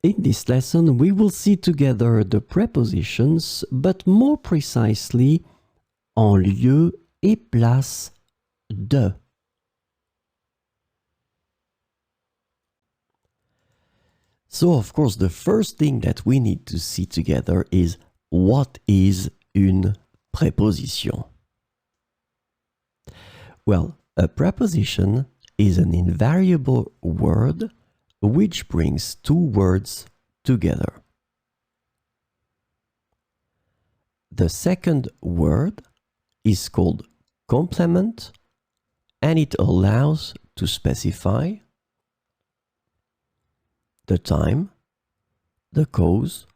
In this lesson, we will see together the prepositions, but more precisely, en lieu et place de. So, of course, the first thing that we need to see together is what is une préposition? Well, a preposition is an invariable word which brings two words together. The second word is called complement, and it allows to specify the time, the cause,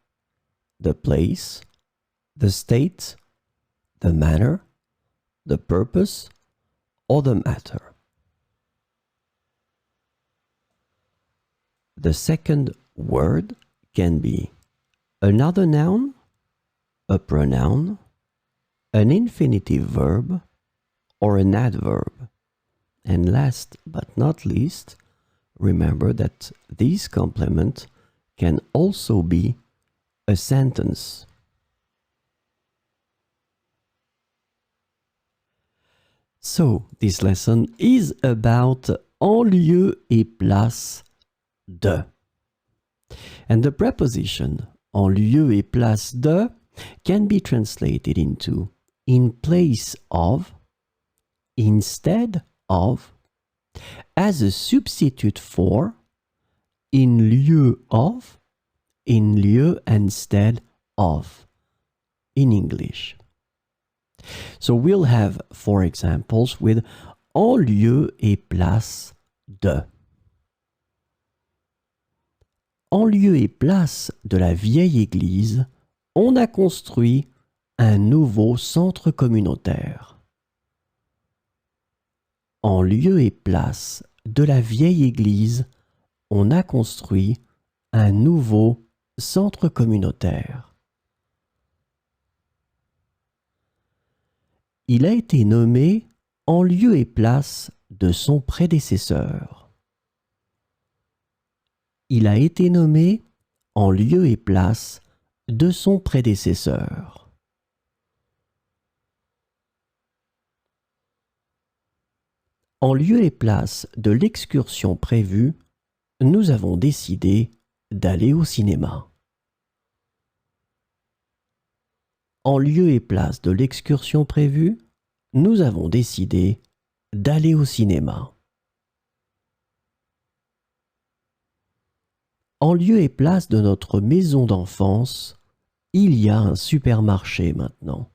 the place, the state, the manner, the purpose, or the matter. The second word can be another noun, a pronoun, an infinitive verb, or an adverb. And last but not least, remember that this complement can also be a sentence. So, this lesson is about en lieu et place de. And the preposition en lieu et place de can be translated into in place of, instead of, as a substitute for, in lieu of, in lieu instead of, in English. So we'll have 4 examples with en lieu et place de. En lieu et place de la vieille église, on a construit un nouveau centre communautaire. En lieu et place de la vieille église, on a construit un nouveau centre communautaire. Il a été nommé en lieu et place de son prédécesseur. Il a été nommé en lieu et place de son prédécesseur. En lieu et place de l'excursion prévue, nous avons décidé d'aller au cinéma. En lieu et place de l'excursion prévue, nous avons décidé d'aller au cinéma. En lieu et place de notre maison d'enfance, il y a un supermarché maintenant.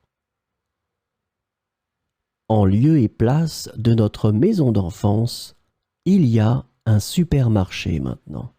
En lieu et place de notre maison d'enfance, il y a un supermarché maintenant.